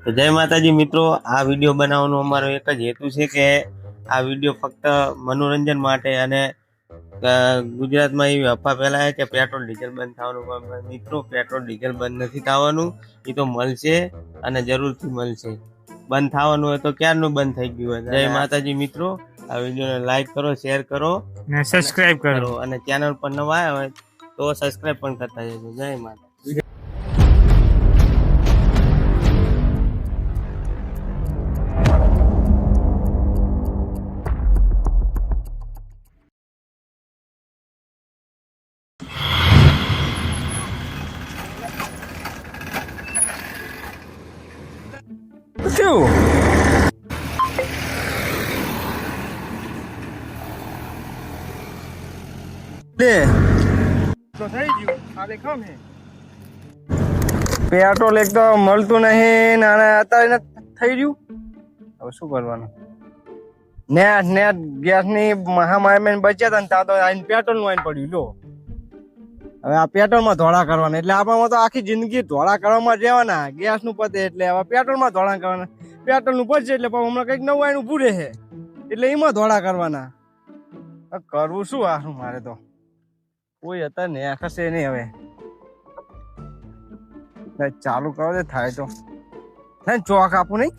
તો જય માતાજી મિત્રો, આ વિડીયો બનાવવાનો અમારો એક જ હેતુ છે કે આ વિડીયો ફક્ત મનોરંજન માટે અને ગુજરાતમાં એવી અફવા ફેલાય કે પેટ્રોલ ડીઝલ બંધ થવાનું, પણ મિત્રો પેટ્રોલ ડીઝલ બંધ નથી થવાનું. એ તો મળશે અને જરૂરથી મળશે. બંધ થવાનું હોય તો ક્યારનું બંધ થઈ ગયું હોય. જય માતાજી મિત્રો, આ વિડીયોને લાઈક કરો, શેર કરો ને સબસ્ક્રાઇબ કરો અને ચેનલ પર નવા આવ્યા હોય તો સબસ્ક્રાઇબ પણ કરતા જજો. જય માતા. શું લે તો થઈ ગયું. આ દેખો મે પેટ્રોલ એક તો મળતું નહીં અને અત્યારે થઈ રહ્યું. હવે શું કરવાનું? નેટ ગેસ ની મહામારી બચ્યા હતા ને ત્યાં તો આઈને પેટ્રોલ નું આઈને પડ્યું. લો હવે આ પેટ્રોલ માં ધોળા કરવાના, એટલે આપણામાં તો આખી જિંદગી ધોળા કરવામાં રહેવાના. ગેસ નું પતે એટલે હવે પેટ્રોલ માં ધોળા કરવાના. પેટ્રોલ નું પડશે એટલે હમણાં કઈક નવું આનું પૂરે છે એટલે એમાં ધોળા કરવાના. કરવું શું આ મારે તો કોઈ હતા ને આખશે નહીં. હવે ચાલુ કરો દે, થાય તો ચોક આપું નહીં.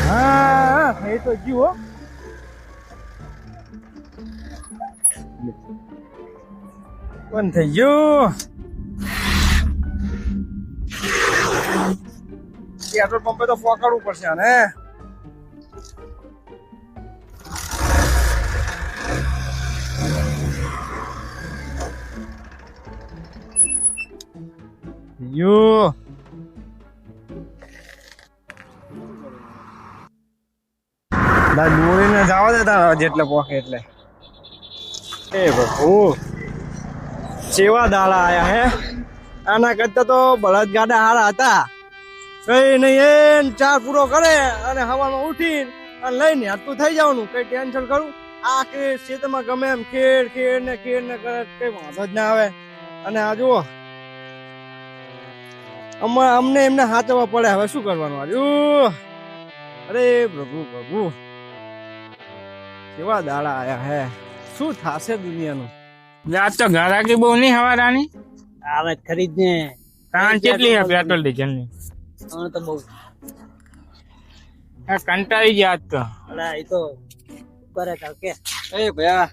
હા એ તો જીવો બંધ થઈ ગયું. પેટ્રોલ પંપે તો પકડવું પડશે ને. યો દોડીને જવા દેતા જેટલે પોકે એટલે. એ બાપુ સેવા દાડા આયા હે. આના કરતા તો બળદ ગાડા હારા હતા. કઈ નહીં એ ચાર પૂરો કરે અને હવામાં ઉઠીને અને લઈને હાથું થઈ જવાનું. કઈ ટેન્શન કરું આ કે ખેતરમાં ગમે એમ ખેડ ને કરે કઈ વાંધો જ ના આવે. અને આ જુઓ અમને એમને હાચવવા પડે. હવે શું કરવાનું? આજુ અરે પ્રભુ કેવા દાડા આયા હે. શું થાશે દુનિયાનું? આજ તો ઘરાકી બહુ નહીં હવારાની આવે ખરીદ ને. કાન કેટલી હે પેટ્રોલ ડીઝલ ની? તો બહુ કંટાળી ગયા આજ તો. અલા એ તો કરે કે એ ભયા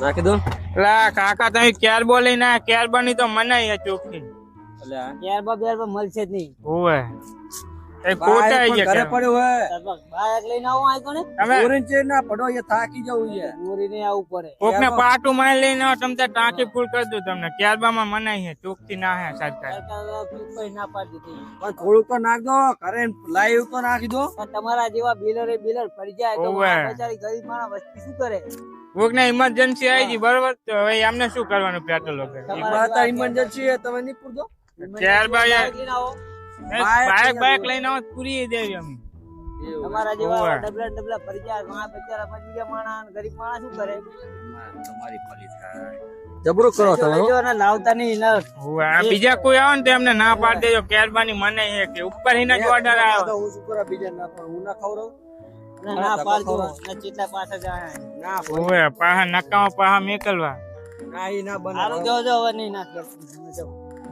નાખી દો. અલા કાકા તમે ક્યાર બોલી ના ક્યાર બની તો મનાઈ હે ચોખ્ખી. અલા ક્યાર મળશે જ નહીં. ઓવે એ ખોટા આઈ ગયા. ઘરે પડ્યો હે બાઈક લઈને આવો આ કોને ઓરેન્જ ચેર ના પડો એ થાકી જવું છે. ઓરીને આવવું પડે. કોકને પાટું મને લઈને આવો તમે ટાંકી ફૂલ કરી દો. તમને ક્યારબામાં મનાઈ હે ચોખ્ખી ના હે સરકાર. ના પાડી દીધી પણ થોડું તો નાખ દો. ઘરે લાઈવ તો નાખી દો. તમારા જેવા બિલર પડી જાય તો બચારી ગરીબ માણસ વસ્તી શું કરે? કોકને ઇમરજન્સી આવી ગઈ બરોબર, તો હવે એમને શું કરવાનું? પેટ્રોલ વગર ઇમરજન્સી તમે નહીં પૂરતો. બાઈક લઈને આવો પૂરી દેવી અમે. તમારા જેવા ડબલા ફરી જાય બચારા મજબૂર માણસ ગરીબ માણસ શું કરે? તમારી પલી થાય જબરો કરો તમે લાવતા નહીં. બીજા કોઈ આવે ને તો એમને ના પાડી દેજો. કેરબાની મને હે કે ઉપર હિના જ ઓર્ડર આવ્યો. હું શું કરા બીજા ના પણ હું ના ખવરાવ ના પાડજો ના ચેટલા પાછા જાય ના ઓએ પાહા નકામાં પાહા મેકલવા ના ઈ ના બનાવો. જો હવે નહીં ના કર.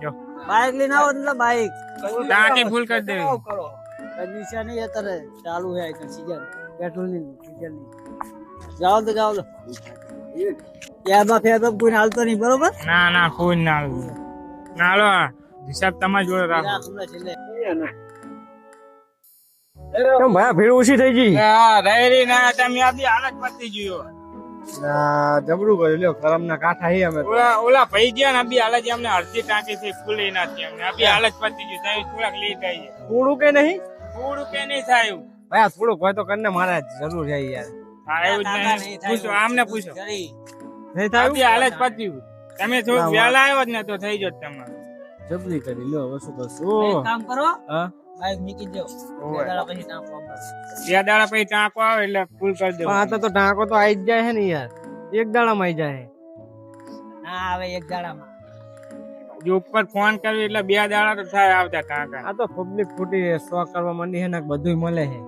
જો બાઈક લઈને આવો એટલે બાઈક ટાંકી ફૂલ કરી દેવી. કરો નિશા નહીં અત્યારે ચાલુ હે સીઝન પેટ્રોલ ની ડીઝલ ની. જાઓ તો યારમાં ફેર તો કોઈ હાલતો નહીં બરોબર. ના કોઈ ના નાલો હિસાબ તમારી જોડે રાખો. ભાઈ ભીડ ઓછી થઈ ગઈ. રેરી ના તમે આપી હાલત પતી ગયો. જબરું કર્યું લ્યો. કરમ ના કાંઠા હી અમે ઓલા ભાઈ ગયા ને અભી હાલત અમને અડધી ટાંકી થી ફૂલી નાખી અમને. અભી હાલત પતી ગયું. તમે થોડાક લઈ જાય. થોડું કે નહીં થાય ભાઈ થોડુંક હોય તો કરીને મારે જરૂર છે યાર. હા એવું જ નહીં. પૂછો આમને પૂછો. નહીં થાય અભી હાલત પતી ગયું. તમે થોડું વહેલા આવ્યો જ ને તો થઈ જત તમારે. જબરી કરી લ્યો. હવે શું કરશું? કામ કરો. હા બાઈક મૂકી દો. બે દાડા પછી ટાંકો આવે એટલે ફૂલ કરી દો. હા તો ટાંકો તો આવી જ જાય છે ને યાર. એક દાડામાં આવી જાય. ના આવે એક દાડામાં. જો ઉપર ફોન કર્યો એટલે 2 દાડા તો થાય આવતા કાકા. આ તો પબ્લિક ખોટી સ્ટોક કરવા માંડી છે ને બધું મળે છે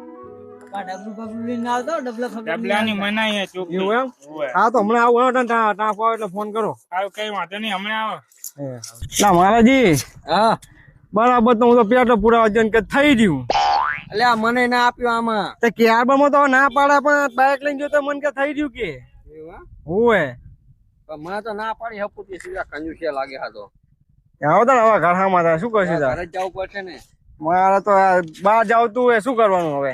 ડબલું બબલું લઈને આવતો ડબલા ખબર ડબલાની મનાઈ હે ચોખ્ખી. એવું એમ હોવે. હા તો હમણાં આવું ટાંકો આવે એટલે ફોન કરો આવું કઈ વાંધો નહીં હમણાં આવો. ના મહારાજી હા બરાબર તો હું તો પેટો પુરાવા જઈને કે થઈ ગયું એટલે આ મને ના આપ્યો આમાં. તે ક્યારમાં તો ના પાડે પણ બાઇક લઈને જો તો મને કે થઈ ગયું કે હોવે મને તો ના પાડી હપુતી સીધા કંજુસિયા લાગે હા તો. આવો તો ને હવે ઘરમાં થાય શું કરશું તાર? ઘરે જ જવું પડશે ને. મારે તો આ બહાર જાવતું હોય શું કરવાનું હવે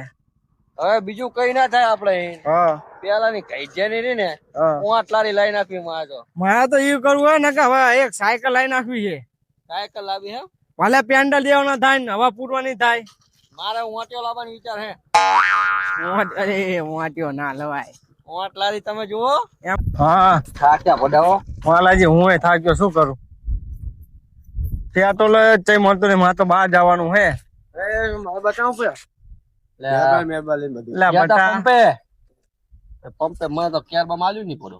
હવે બીજું કઈ ના થાય આપડે. હા પેલાની કઈ જેની રહી ને હા હું આટલારી લઈ નાખવી મારે તો. મારે તો એવું કરવું હોય ને કે હવે એક સાયકલ લઈ નાખવી છે સાયકલ લાવી હે ભલે પેન્ડલ દેવાના થાય ને હવા પૂરવાની થાય મારે ઊંટિયો લાવવાનો વિચાર હે. અરે વાંટ્યો ના લવાય ઊંટલારી તમે જુઓ. એમ હા થાક્યા બધાઓ. વાલાજી હું થાક્યો શું કરું ત્યાં તો ચઈ મળતું નહીં મારે તો બહાર જવાનું હે મારે બતાવું પે લે બટા પંપે મને તો ક્યાર માલ્યું નહીં પડો.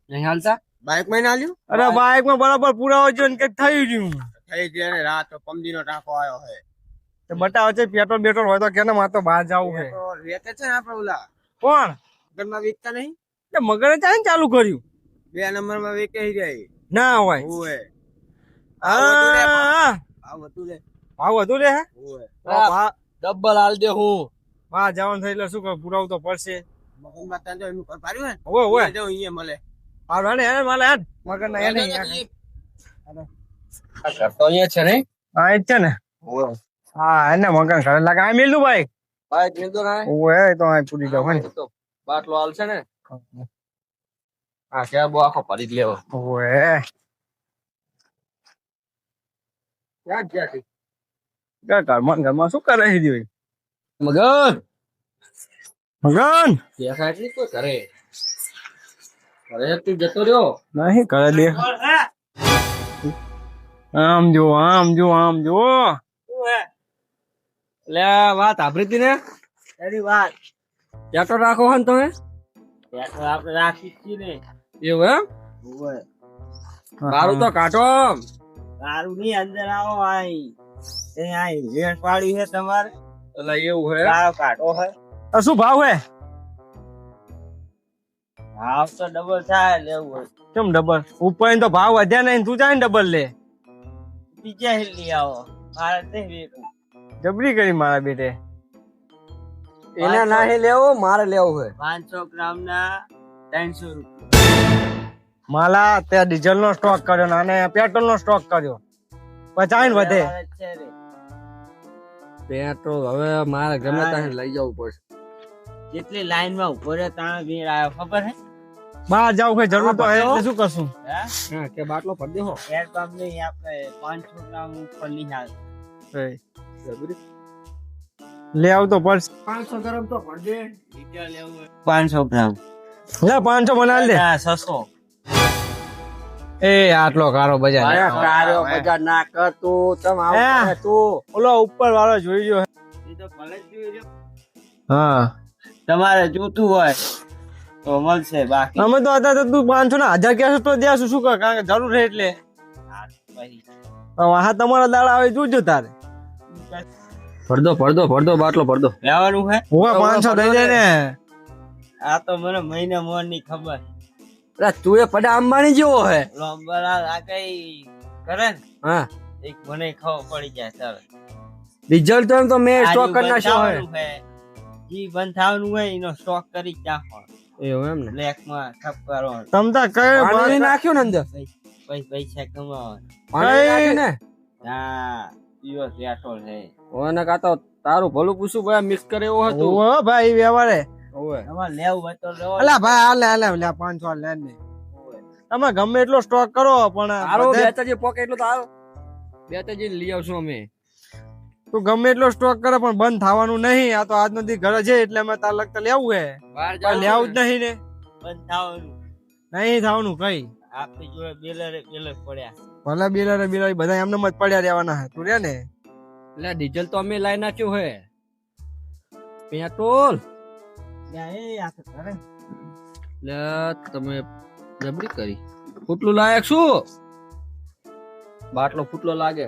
નહીં હાલતા બાઇક માં આલ્યું અરે બાઇક માં બરાબર પુરાવો જો ને કઈક થઈ ગયું થઈ ગયો ને રાત તો પમદીનો ટાંકો આવ્યો હે તે બતાવો છે પેટ્રોલ બેટ્રોલ હોય તો કે મારે તો બહાર જવું છે તો વેચે છે ને આપણે ઓલા કોણ ઘરમાં વેચતા નહીં તે મગરે ચાલે ને ચાલુ કર્યું 2 નંબરમાં વેચે જાય ના હોય ઓએ હા આ બધું લે ભાવ વધુ લે હે ઓએ ડબલ હાલ દે હું. બહાર જવાનું થઈ એટલે શું કર પુરાવું તો પડશે મગનમાં તાન જો એનું પાડ્યું ને ઓય ઓય જો અહીંયા મળે હાલો ને માલે હેડ મગર ના એને આ ઘર તો અહીંયા છે ને. હા એ જ છે ને હા એને મગર ઘરે લાગે આ મેલું ભાઈ ભાઈ મિલતો ના ઓય તો આ પૂરી જાવ ને તો બાટલો હાલશે ને. હા ક્યાં બહુ આખો પડી જ લેવો. ઓય ક્યાં ગયા છે ઘરમાં શું કરે છે દીવી મગન મગન દેખાય એટલી કોઈ ઘરે ઘરે તું જતો રહ્યો. નહીં કરે દે આમ જો આમ જો આમ જો એટલે વાત સાંભળી હતી ને એની વાત ત્યાં તો રાખો હે ને તમે આપણે રાખી છીએ ને એવું એમ ઓએ મારું તો કાઢો. તારું ની અંદર આવો આઈ એ આઈ વેણ પાડ્યું છે તમારે એટલે એવું હે તારો કાઢો હે આ શું ભાવ હે ભાવ તો ડબલ થાય લેવું હોય કેમ ડબલ ઉપર તો ભાવ વધ્યા નહીં તું જાય ને ડબલ લે બીજા હિલ્લી આવો મારે નહીં વેચવું જબરી કરી મારા બેટે એને નહીં લેવો મારે લેવું છે. 500 ગ્રામ ના 300 રૂપિયા માલા ત્યાં ડીઝલ નો સ્ટોક કર્યો ને અને પેટ્રોલ નો સ્ટોક કર્યો પચાઈ ને વધે છે રે. પેટ્રોલ હવે મારે ગમે ત્યાં લઈ જવું પડશે. જેટલી લાઈન માં ઉભો રહ્યો ત્યાં ભીડ આવ્યો ખબર હે બહાર જવું કઈ જરૂર તો હે એટલે શું કરશું હે હા કે બાટલો ભરી દેહો. એર પંપ નહીં આપણે 500 ગ્રામ ઉપર ની હાલ લે આવતો પડશે 500 ગરમ તો ભરી દે. 500 ગ્રામ લે 500 બનાવી દે 600 એ આટલો કારો બજાર કાર્યો બજાર ના કર તું તમ હે? આવ તું ઓલો ઉપર વાળો જોઈ ગયો એ તો ભલે જ જોઈ લ્યો. હા તમારે જોતું હોય તો મળશે બાકી અમે તો હતા તો તું 500 ના 1000 કહેશો તો દેશું શું કર કારણ કે જરૂર છે એટલે હા, પછી. હા તમારા દાડા આવે જોજો તારે ભરદો બાટલો ભરદો. લેવાનું હે હોવા 500 થઈ જાય ને આ તો મને મહિને મોર ની ખબર અરે તું એ પડા અંબાણી જેવો હે. લોંબરા આ કઈ કરે ને હા એક મને ખબર પડી જાય ચાલ ડીઝલ તો મેં સ્ટોક કરી નાખ્યો હે. જી બંધ થવાનું હોય એનો સ્ટોક કરી જ નાખો એવું એમ ને બ્લેક માં ઠપ કરો તમતા પાણી કઈ નાખ્યું ને અંદર પૈસા કમાવો પાણી નાખ્યું ને હા પીવો પેટ્રોલ છે ઓને કાતો તારું ભલું પૂછું ભાઈ મિક્સ કરે એવો હતો. ઓ ભાઈ વ્યવહારે ઓવે તમારે લેવું હોય તો લેવો અલા ભાઈ હાલે 500 લે ને તમે ગમે એટલો સ્ટોક કરો પણ તારો બધે બેતાજી પોકે એટલો તારો બેતાજી લઈ આવશું અમે. તું ગમે એટલો સ્ટોક કરે પણ બંધ થવાનું નહીં આ તો આજનો દી ઘરે છે એટલે અમે તાર લગતા લેવું હે બહાર પણ લેવું જ નહીં ને બંધ થવાનું નહીં થવાનું કઈ આપણી જોડે બેલર પડ્યા ભલે બિલર બધા એમને મત પડ્યા રહેવાના હે તું રે ને એટલે ડીઝલ તો અમે લાઈ નાખ્યું હે. પેટ્રોલ એ આ તો કરે એટલે તમે જબરી કરી. ફૂટલું લાયક શું બાટલો ફૂટલો લાગે.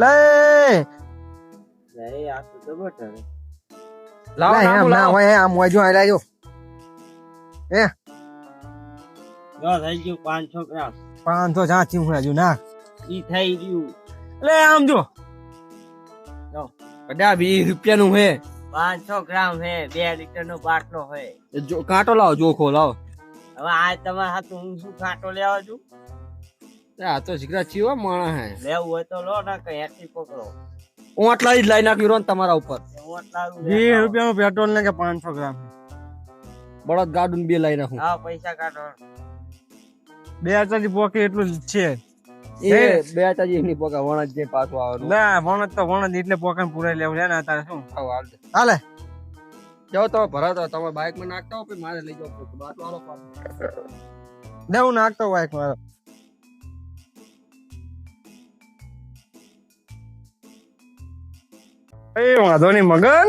લે આ તો જબર છે. લાવો લે, એમ લાવો, ના લાવો. હોય આમ હોય જો આયલા જો જો થઈ ગયું 500 ગ્રામ 500 ચાચી હું હજુ ના ઈ થઈ ગયું લે આમ જો બધા 20 રૂપિયાનું હે. 500 ગ્રામ હે 2 લીટર નો બાટલો હે. જો કાંટો લાવો, જોખો લાવો. હવે આ તમારા હાથ હું શું કાંટો લેવા છું આ તો શીખરા ચીવા માણા હે. લેવું હોય તો લો ના કઈ હેઠી પકડો ઓટલા જ લાઈ નાખ્યું રો ને તમારા ઉપર. ઓટલારું 20 રૂપિયાનું પેટ્રોલ ને કે 500 ગ્રામ બળદ ગાડું 2 લાઈ નાખું. હા પૈસા કાઢો 2000 પોકે એટલું જ છે એ બે તાજી ની પોકા વણ જ જે પાછું આવવાનું. ના વણત તો વણત એટલે પોકાને પૂરાઈ લેવું છે ને અત્યારે શું આવો હાલ દે. હાલે જાઓ તમે ભરાતો તમે બાઇક માં નાખતા હો પછી મારે લઈ જાવ બાટલો આલો પાછો. દેવું નાખતો હોય મારો એ વાંધો નહીં મગન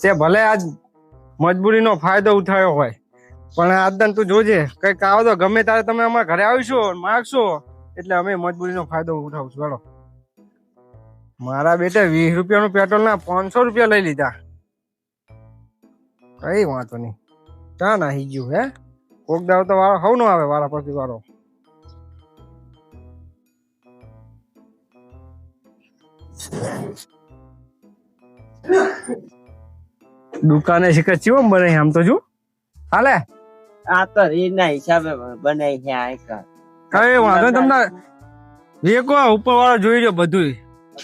તે ભલે આજ મજબૂરીનો ફાયદો ઉઠાવ્યો હોય પણ આજદાન તું જોજે કઈક આવો તો ગમે ત્યારે તમે અમારા ઘરે આવીશો માગશો એટલે અમે મજબૂરીનો ફાયદો ઉઠાવશું ચાલો મારા બેટા 20 રૂપિયાનું પેટ્રોલ ના 500 રૂપિયા લઈ લીધા કઈ વાંધો નહીં ક્યાં નાહી ગયું હે કોક દાવ તો વાળો હવ નો આવે વાળા પછી વાળો દુકાને શીખર ચીવમ બને આમ તો જો હાલે આ તો રીતના હિસાબે બનાવી છે આ એક કઈ વાંધો નહીં તમને વેકો ઉપર વાળો જોઈ લો બધું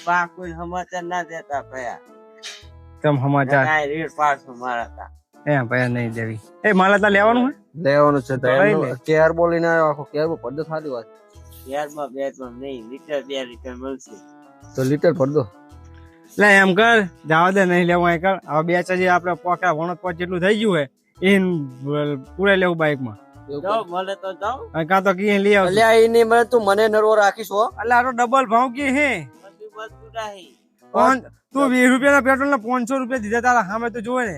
બા કોઈ સમાચાર ના દેતા ભયા તમ સમાચાર કાંઈ રેડ પાડશું મારા તા ભયા નહીં દેવી એ માલા તા લેવાનું હે લેવાનું છે તો લઈ એમનો લે. કેર બોલીને આવ્યો આખો કેર માં પડદો થાલી વાત યારમાં બેરમાં નહીં લીટર 2 લીટર મળશે તો લીટર પડદો. લે એમ કર જવા દે નહીં લેવું એ કર હવે બે ચાજી આપણે પોકા વણત પોચ જેટલું થઈ ગયું હે એ પૂરે લેવું બાઈક માં જાઓ મળે તો જાઓ કાં તો કી લઈ આવશે અલ્યા ઈ નહીં મળે તું મને નરવો રાખીશ હો. એટલે આ તો ડબલ ભાવ કી હે બધું બધું નહીં તું 20 રૂપિયાના પેટ્રોલ ના 500 રૂપિયા દીધા તારા સામે તો જોવે ને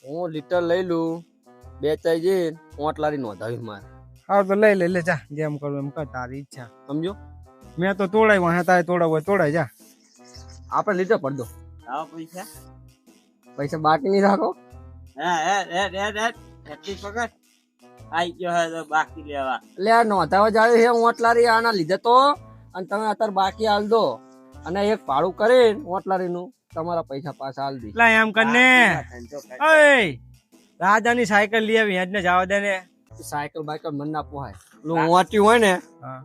હું લીટર લઈ લઉં બે ચાઈ જઈને ઓટલારી નોંધાવી મારે હા તો લઈ લે જા જેમ કરું એમ કર તારી ઈચ્છા સમજો. મેં તો તોડાવ્યું હા તારે તોડાવ હોય તોડાય જા આપણે લીટર પડદો આવો પૈસા પૈસા બાકી નહીં રાખો. હા એટલી પકડ આઈ ગયો હે તો બાકી લેવા એટલે આ નોંધાવા જાય છે ઓટલારી આના લીધે તો અને તમે અત્યારે બાકી હાલ દો અને એક ભાડું કરીને ઓટલારી નું તમારા પૈસા પાછા હાલ દી. લા એમ કર ને ધંધો કર. ઓય રાજાની સાયકલ લઈ આવી હેડ ને જવા દે ને સાયકલ બાયકલ મન ના પોહાય. પેલું વાંચ્યું હોય ને હા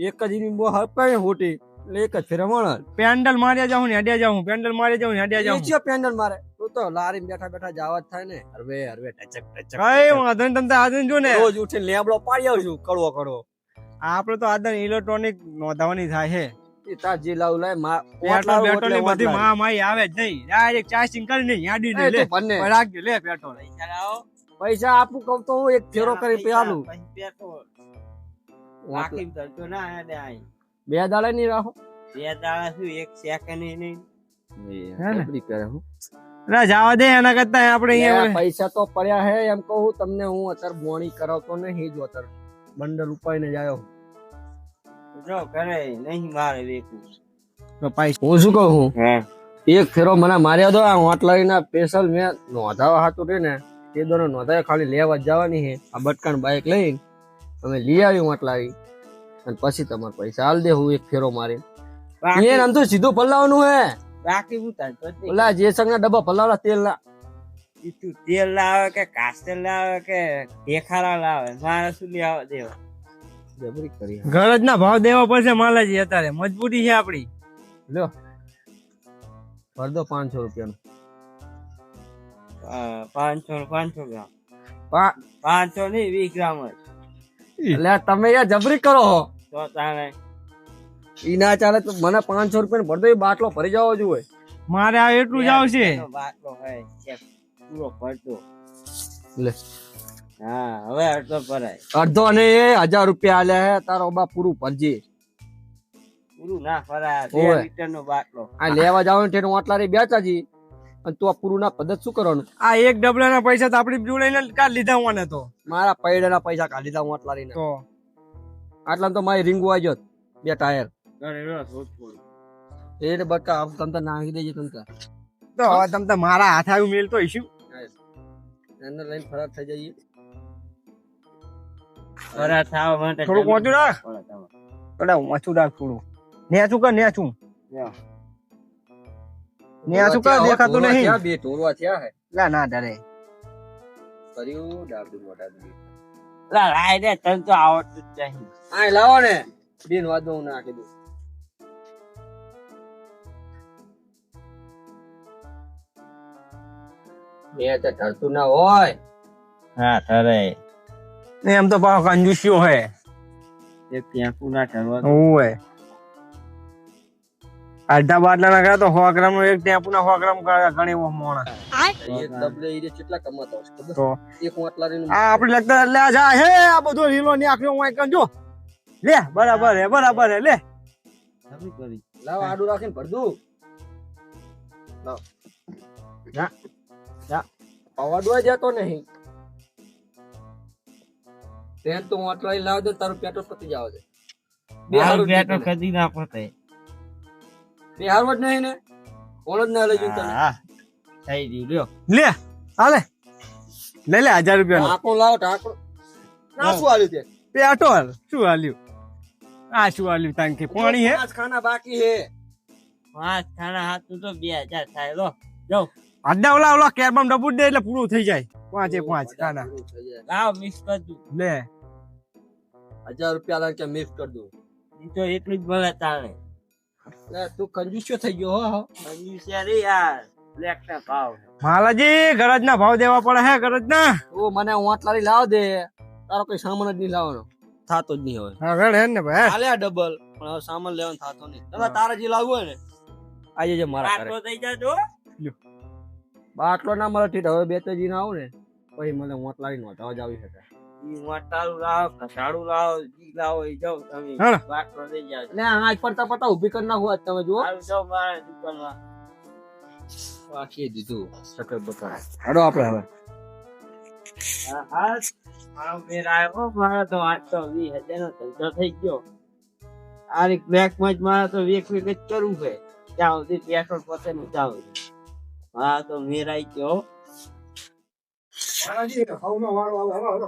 એક જ એની બહુ હપાય હોટી એટલે એક જ ફેરા મળે. પેન્ડલ માર્યા જાઉં ને હેડ્યા જાઉં પેન્ડલ માર્યા જાઉં ને હેડ્યા એ જાઉં ચિયો પેન્ડલ મારે તું તો લારી બેઠા બેઠા જવા જ થાય ને હરવે હરવે ટચક ટચક કઈ વાંધો નહીં તમે આજે જો ને રોજ ઉઠીને લેબડો પાડી આવશું કડવો કડવો. આપડે તો આજે ઇલેક્ટ્રોનિક નોંધાવાની થાય છે એ તાર જે લાવું લાય પેટ્રોલ પેટ્રોલ ની બધી માઈ આવે જ નહીં ડાયરેક્ટ ચાર્જિંગ કરીને યાડી ને લે રાખજો લે પેટ્રોલ પૈસા લાવો પૈસા આપું કહું તો હું એક ફેરો કરી પેલું પછી પેટ્રોલ બાકી ધંધો ના હેડે આઈ 2 દાડા નહીં રાખો. 2 દાડા શું 1 સેકન્ડ નહીં હે ને? જબરી કરે હું. ના જવા દે એના કરતા આપણે યાર, અહીંયા પૈસા તો પડ્યા હે એમ કહું તમને હું અત્યારે બોણી કરાવતો નહીં જો અત્યારે બંડલ ઉપાડીને જ આવ્યો. જો કરે નહીં મારે વેકું પૈસા હું શું કહું હું હે એક ફેરો મને માર્યા દો આ હોટલારીના સ્પેશિયલ મેં નોંધાવા હાતું રે ને તે દોનો નોંધાય ખાલી લેવા જ જવાની છે આ બટકાન બાઇક લઈને અમે લઈ આવી હોટલારી અને પછી તમારે પૈસા હાલ દે હું એક ફેરો મારી એ આમ તો સીધું પલાવવાનું હે બાકી હું તાર તો ઓલા જે સંગના ડબ્બા પલાવલા તેલ ના તું તેલ લાવે કે કાસ્ટેલ લાવે કે ઢેખારા લાવે મારે શું લેવા દેવા જબરી કરી ઘર જ ના ભાવ દેવા પડશે માલાજી અત્યારે મજબૂરી છે આપડી લ્યો ભર દો 500 રૂપિયાનું 500 ગ્રામ 500 નહીં 20 ગ્રામ જ એટલે તમે યાર જબરી કરો હો તો તારે ઈ ના ચાલે તો મને 500 રૂપિયા ભર દો એ બાટલો ભરી જવો જોઈએ મારે આ એટલું જ આવશે એનો બાટલો હોય છે પૂરો ભરતો લે હા હવે અડધો ભરાય અડધો અને એ 1000 રૂપિયા આલ્યા હે તારો બા પૂરું ભરજે પૂરું ના ભરાય ઓય. 2 લીટર નો બાટલો આ લેવા જાવ ને ઓટલારી બેચાજી અને તું આ પૂરું ના પદ્ધત શું કરવાનું? આ એક ડબલાના પૈસા તો આપડી જોડે કાઢ લીધા હોને તો મારા પૈડાના પૈસા કાઢી દીધા મોટ લારીને. તો આટલા તો મારી રીંગુ આવી જોત 2 ટાયર. અરે રસ હોતું. એ બકા આમ તમ તો નાખી દેજે તમ તો. તો હવે તમે તો મારા હાથ આવ્યું મેલતો હશું. એને લઈને ફરાર થઈ જઈએ. ખરા થાવ માટે થોડુંક ઊંચું રાખ. થોડા ઊંચું રાખ થોડું. નેચું કર નેચું. નેચું કર દેખાતું નહીં. ક્યાં બે ઢોરવા થયા હે? ના ના ડરે. કર્યું ડાબુ મોઢા દે. લા રાય રે તને તો આવડતું જ નહીં. આય લાવો ને. બેન વાદો હું નાખી દઉં. એ તો ઢળતું ના હોય. હા ઠરે એમ તો પાછો કંજૂસ્યો હે. એક ત્યાં કુના ઠરવા ઓય અડધા બાટલા ના કરે તો 100 ગ્રામ નો એક ટેમ્પુ ના 100 ગ્રામ ઘણી એવો મોણા. એક ડબલે ઈ કેટલા કમાતા હશે ખબર? તો એક વાટલારીનું આ આપડે લગતા લે જા હે આ બધો લીલો ની આખરો હું કંજો લે બરાબર હે લે કરી લાવ આડું રાખીને ભર દઉં. લાવ. જા. અવાડવા જતો નહીં. તેન તો વાટલારી લાવ દે તારું પેટ્રોલ પતી જાવ દે. બે હારું બેટો કદી ના પતે. બે હારું જ નહીં ને. કોણ જ ના લઈ જઉં તને. હા થઈ ગયું લ્યો. લે હાલે લે 1000 રૂપિયા ઢાંકણું લાવ ઢાંકણું. ના શું આલ્યું તે? પેટ્રોલ શું હાલ્યું આ શું હાલ્યું તાન કે પાણી હે 5 ખાના બાકી હે. 5 ખાના હાથું તો 2000 થાય લો જાઓ. અડ્ડા ઓલા કેરબમ ડબુ દે એટલે પૂરું થઈ જાય 5 ખાના લાવ મિક્સ કર દઉં. લે 1000 રૂપિયા લાગે કે મિક્સ કરી દઉં. ઈ તો એટલું જ ભલે તાણે. લે તું કંજૂસ્યો થઈ ગયો હો. કંજૂસિયા રે યાર બ્લેક ના ભાવ. માલાજી ગરજ ના ભાવ દેવા પડે હે ગરજ ના તું મને વાટલારી લાવ દે. તારો કોઈ સામાન જ નહીં લાવવાનો. થાતો જ નહીં હવે. હા ગણ હે ને ભાઈ હાલે આ ડબલ પણ હવે સામાન લેવાનું થાતો નહીં. તમે તારે જે લાવવું હોય ને આજે જે મારા ઘરે. આટલો થઈ જાજો. બાટલો ના મળે ઠીક હવે 2 ત્રણ આવું ને પછી મને વાટલારી નોંધાવા જ આવી શકે. ઈ મોટાળું લાવ કસાડું લાવ જી લાવો ઈ જાઓ તમે. હા. બાટલો થઈ જાજો. એટલે આંખ પડતા પડતા ઊભી કરી નાખું આજ તમે જુઓ. હારું જાઓ મારા દુકાનમાં. રાખી દીધું સકર બકર. હાડો આપણે હવે હા હા મારો મેર આવ્યો મારા તો 820,000 નો ધંધો થઈ ગયો. આ એક બ્લેકમાં જ મારા તો વેક જ કરવું છે ત્યાં સુધી પેટ્રોલ પતે ને ત્યાં સુધી. હા તો મેર આવી ગયો. માલાજી હવનો વાળો આવે